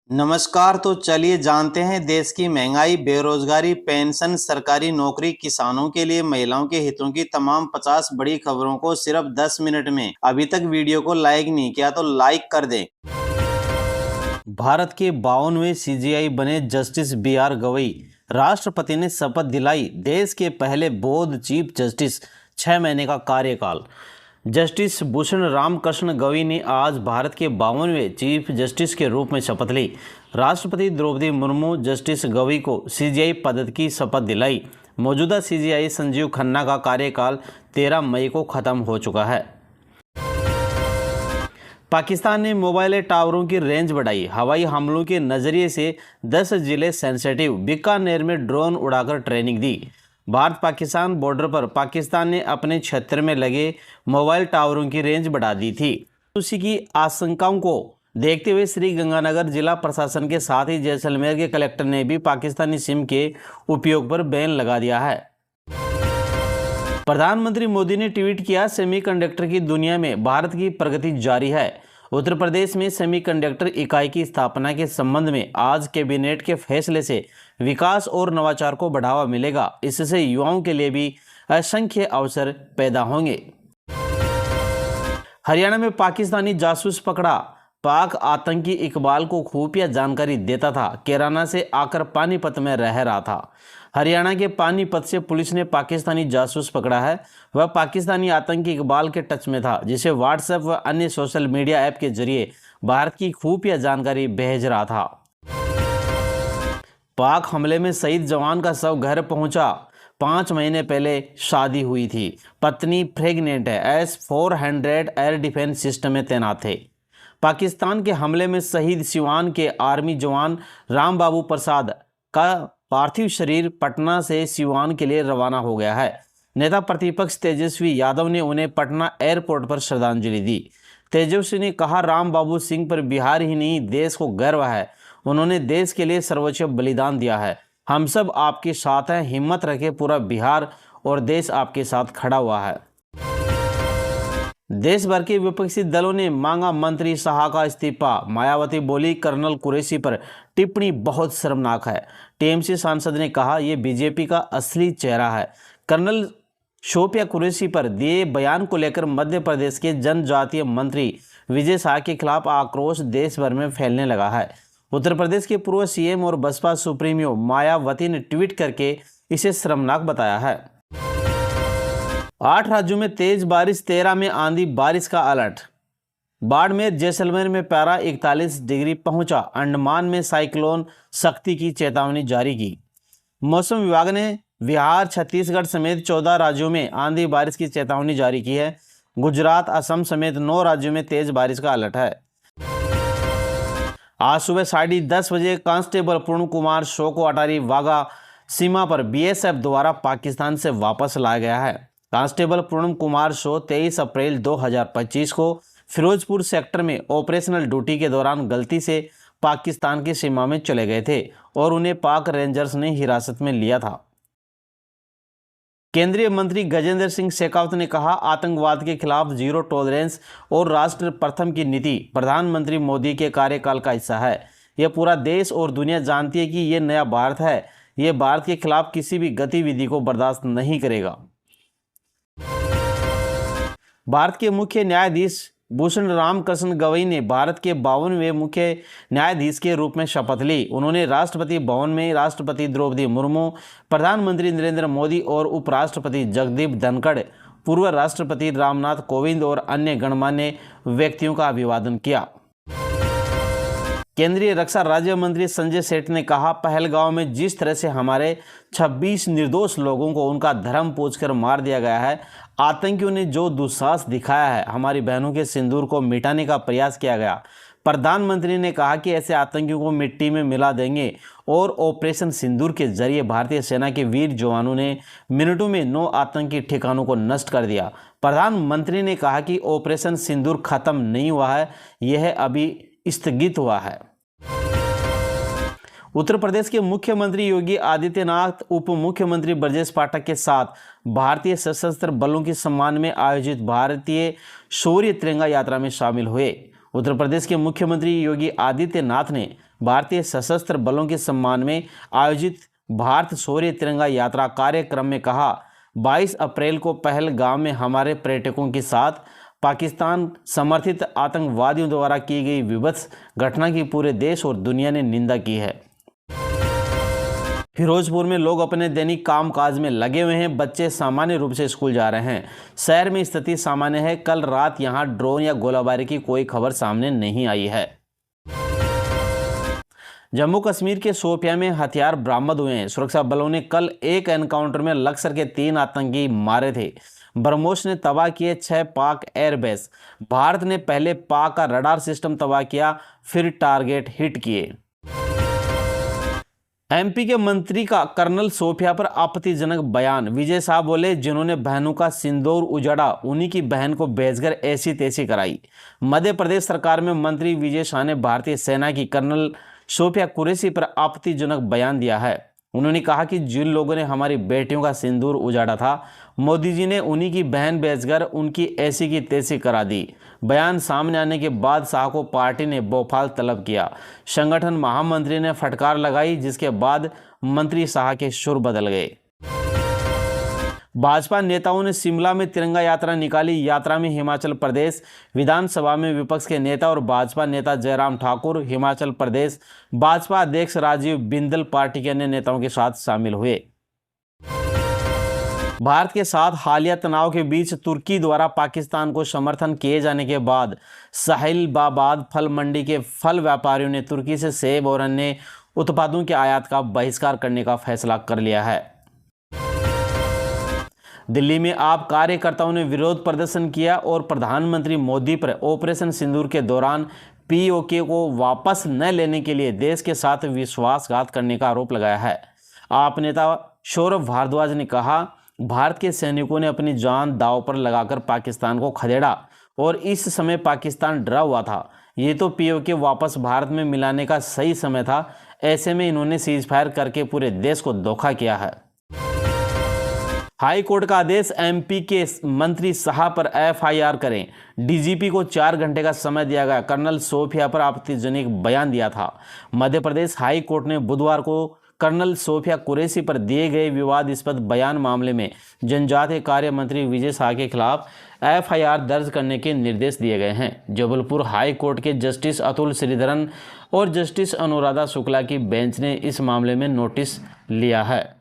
नमस्कार। तो चलिए जानते हैं देश की महंगाई, बेरोजगारी, पेंशन, सरकारी नौकरी, किसानों के लिए महिलाओं के हितों की तमाम 50 बड़ी खबरों को सिर्फ 10 मिनट में। अभी तक वीडियो को लाइक नहीं किया तो लाइक कर दें। भारत के 52वें सीजेआई बने जस्टिस बी.आर. गवई। राष्ट्रपति ने शपथ दिलाई। देश के पहले बौद्ध चीफ जस्टिस। 6 महीने का कार्यकाल। जस्टिस भूषण रामकृष्ण गवई ने आज भारत के 52वें चीफ जस्टिस के रूप में शपथ ली। राष्ट्रपति द्रौपदी मुर्मू जस्टिस गवई को सीजेआई पद की शपथ दिलाई। मौजूदा सीजेआई संजीव खन्ना का कार्यकाल 13 मई को खत्म हो चुका है। पाकिस्तान ने मोबाइल टावरों की रेंज बढ़ाई। हवाई हमलों के नजरिए से 10 जिले सेंसिटिव। बीकानेर में ड्रोन उड़ाकर ट्रेनिंग दी। भारत पाकिस्तान बॉर्डर पर पाकिस्तान ने अपने क्षेत्र में लगे मोबाइल टावरों की रेंज बढ़ा दी थी। उसी की आशंकाओं को देखते हुए श्रीगंगानगर जिला प्रशासन के साथ ही जैसलमेर के कलेक्टर ने भी पाकिस्तानी सिम के उपयोग पर बैन लगा दिया है। प्रधानमंत्री मोदी ने ट्वीट किया, सेमीकंडक्टर की दुनिया में भारत की प्रगति जारी है। उत्तर प्रदेश में सेमीकंडक्टर इकाई की स्थापना के संबंध में आज कैबिनेट के फैसले से विकास और नवाचार को बढ़ावा मिलेगा। इससे युवाओं के लिए भी असंख्य अवसर पैदा होंगे। हरियाणा में पाकिस्तानी जासूस पकड़ा। पाक आतंकी इकबाल को खुफिया जानकारी देता था। कैराना से आकर पानीपत में रह रहा था। हरियाणा के पानीपत से पुलिस ने पाकिस्तानी जासूस पकड़ा है। वह पाकिस्तानी आतंकी इकबाल के टच में था, जिसे व्हाट्सएप व अन्य सोशल मीडिया ऐप के जरिए भारत की खुफिया जानकारी भेज रहा था। पाक हमले में शहीद जवान का शव घर पहुंचा। 5 महीने पहले शादी हुई थी। पत्नी प्रेग्नेंट है। S-400 एयर डिफेंस सिस्टम में तैनात थे। पाकिस्तान के हमले में शहीद सिवान के आर्मी जवान रामबाबू प्रसाद का पार्थिव शरीर पटना से सिवान के लिए रवाना हो गया है। नेता प्रतिपक्ष तेजस्वी यादव ने उन्हें पटना एयरपोर्ट पर श्रद्धांजलि दी। तेजस्वी ने कहा, रामबाबू सिंह पर बिहार ही नहीं देश को गर्व है। उन्होंने देश के लिए सर्वोच्च बलिदान दिया है। हम सब आपके साथ हैं। हिम्मत रखे, पूरा बिहार और देश आपके साथ खड़ा हुआ है। देश भर के विपक्षी दलों ने मांगा मंत्री शाह का इस्तीफा। मायावती बोली, कर्नल कुरैशी पर टिप्पणी बहुत शर्मनाक है। टीएमसी सांसद ने कहा, यह बीजेपी का असली चेहरा है। कर्नल शोपिया कुरैशी पर दिए बयान को लेकर मध्य प्रदेश के जनजातीय मंत्री विजय शाह के खिलाफ आक्रोश देश भर में फैलने लगा है। उत्तर प्रदेश के पूर्व सीएम और बसपा सुप्रीमो मायावती ने ट्वीट करके इसे शर्मनाक बताया है। 8 राज्यों में तेज बारिश, 13 में आंधी बारिश का अलर्ट। बाड़मेर जैसलमेर में पारा 41 डिग्री पहुंचा। अंडमान में साइक्लोन शक्ति की चेतावनी जारी की। मौसम विभाग ने बिहार, छत्तीसगढ़ समेत 14 राज्यों में आंधी बारिश की चेतावनी जारी की है। गुजरात, असम समेत 9 राज्यों में तेज बारिश का अलर्ट है। आज सुबह 10:30 बजे कांस्टेबल पूर्ण कुमार शो को अटारी वाघा सीमा पर बीएसएफ द्वारा पाकिस्तान से वापस लाया गया है। कांस्टेबल पूर्णम कुमार शो 23 अप्रैल 2025 को फिरोजपुर सेक्टर में ऑपरेशनल ड्यूटी के दौरान गलती से पाकिस्तान की सीमा में चले गए थे और उन्हें पाक रेंजर्स ने हिरासत में लिया था। केंद्रीय मंत्री गजेंद्र सिंह शेखावत ने कहा, आतंकवाद के खिलाफ जीरो टॉलरेंस और राष्ट्र प्रथम की नीति प्रधानमंत्री मोदी के कार्यकाल का हिस्सा है। यह पूरा देश और दुनिया जानती है कि यह नया भारत है। यह भारत के खिलाफ किसी भी गतिविधि को बर्दाश्त नहीं करेगा। भारत के मुख्य न्यायाधीश भूषण रामकृष्ण गवई ने भारत के 52वें मुख्य न्यायाधीश के रूप में शपथ ली। उन्होंने राष्ट्रपति भवन में राष्ट्रपति द्रौपदी मुर्मू, प्रधानमंत्री नरेंद्र मोदी और उपराष्ट्रपति जगदीप धनखड़, पूर्व राष्ट्रपति रामनाथ कोविंद और अन्य गणमान्य व्यक्तियों का अभिवादन किया। केंद्रीय रक्षा राज्य मंत्री संजय सेठ ने कहा, पहलगांव में जिस तरह से हमारे 26 निर्दोष लोगों को उनका धर्म पूछकर मार दिया गया है, आतंकियों ने जो दुस्साहस दिखाया है, हमारी बहनों के सिंदूर को मिटाने का प्रयास किया गया। प्रधानमंत्री ने कहा कि ऐसे आतंकियों को मिट्टी में मिला देंगे और ऑपरेशन सिंदूर के जरिए भारतीय सेना के वीर जवानों ने मिनटों में 9 आतंकी ठिकानों को नष्ट कर दिया। प्रधानमंत्री ने कहा कि ऑपरेशन सिंदूर खत्म नहीं हुआ है, यह अभी स्थगित हुआ है। उत्तर प्रदेश के मुख्यमंत्री योगी आदित्यनाथ उप मुख्यमंत्री ब्रजेश पाठक के साथ भारतीय सशस्त्र बलों के सम्मान में आयोजित भारतीय शौर्य तिरंगा यात्रा में शामिल हुए। उत्तर प्रदेश के मुख्यमंत्री योगी आदित्यनाथ ने भारतीय सशस्त्र बलों के सम्मान में आयोजित भारत शौर्य तिरंगा यात्रा कार्यक्रम में कहा, 22 अप्रैल को पहलगाम में हमारे पर्यटकों के साथ पाकिस्तान समर्थित आतंकवादियों द्वारा की गई विभत्स घटना की पूरे देश और दुनिया ने निंदा की है। फिरोजपुर में लोग अपने दैनिक कामकाज में लगे हुए हैं। बच्चे सामान्य रूप से स्कूल जा रहे हैं। शहर में स्थिति सामान्य है। कल रात यहां ड्रोन या गोलाबारी की कोई खबर सामने नहीं आई है। जम्मू कश्मीर के शोपियां में हथियार बरामद हुए हैं। सुरक्षा बलों ने कल एक एनकाउंटर में लक्सर के 3 आतंकी मारे थे। ब्रह्मोस ने तबाह किए 6 पाक एयरबेस। भारत ने पहले पाक का रडार सिस्टम तबाह किया, फिर टारगेट हिट किए। एमपी के मंत्री का कर्नल शोपिया पर आपत्तिजनक बयान। विजय शाह बोले, जिन्होंने बहनों का सिंदूर उजाड़ा उन्हीं की बहन को भेजकर ऐसी तैसी कराई। मध्य प्रदेश सरकार में मंत्री विजय शाह ने भारतीय सेना की कर्नल शोपिया कुरैशी पर आपत्तिजनक बयान दिया है। उन्होंने कहा कि जिन लोगों ने हमारी बेटियों का सिंदूर उजाड़ा था, मोदी जी ने उन्हीं की बहन भेजकर उनकी ऐसी की तैसी करा दी। बयान सामने आने के बाद शाह को पार्टी ने बोफाल तलब किया। संगठन महामंत्री ने फटकार लगाई, जिसके बाद मंत्री शाह के सुर बदल गए। भाजपा नेताओं ने शिमला में तिरंगा यात्रा निकाली। यात्रा में हिमाचल प्रदेश विधानसभा में विपक्ष के नेता और भाजपा नेता जयराम ठाकुर, हिमाचल प्रदेश भाजपा अध्यक्ष राजीव बिंदल पार्टी के अन्य नेताओं के साथ शामिल हुए। भारत के साथ हालिया तनाव के बीच तुर्की द्वारा पाकिस्तान को समर्थन किए जाने के बाद साहिलबाबाद फल मंडी के फल व्यापारियों ने तुर्की से सेब और अन्य उत्पादों के आयात का बहिष्कार करने का फैसला कर लिया है। दिल्ली में आप कार्यकर्ताओं ने विरोध प्रदर्शन किया और प्रधानमंत्री मोदी पर ऑपरेशन सिंदूर के दौरान पीओके को वापस न लेने के लिए देश के साथ विश्वासघात करने का आरोप लगाया है। आप नेता सौरभ भारद्वाज ने कहा, भारत के सैनिकों ने अपनी जान दांव पर लगाकर पाकिस्तान को खदेड़ा और इस समय पाकिस्तान डरा हुआ था। ये तो पीओके वापस भारत में मिलाने का सही समय था। ऐसे में इन्होंने सीज फायर करके पूरे देश को धोखा किया है। हाई कोर्ट का आदेश, एमपी के मंत्री शाह पर एफआईआर करें। डीजीपी को 4 घंटे का समय दिया गया। कर्नल शोपिया पर आपत्तिजनक बयान दिया था। मध्य प्रदेश हाई कोर्ट ने बुधवार को कर्नल शोपिया कुरैशी पर दिए गए विवादास्पद बयान मामले में जनजातीय कार्य मंत्री विजय शाह के खिलाफ एफआईआर दर्ज करने के निर्देश दिए गए हैं। जबलपुर हाई कोर्ट के जस्टिस अतुल श्रीधरन और जस्टिस अनुराधा शुक्ला की बेंच ने इस मामले में नोटिस लिया है।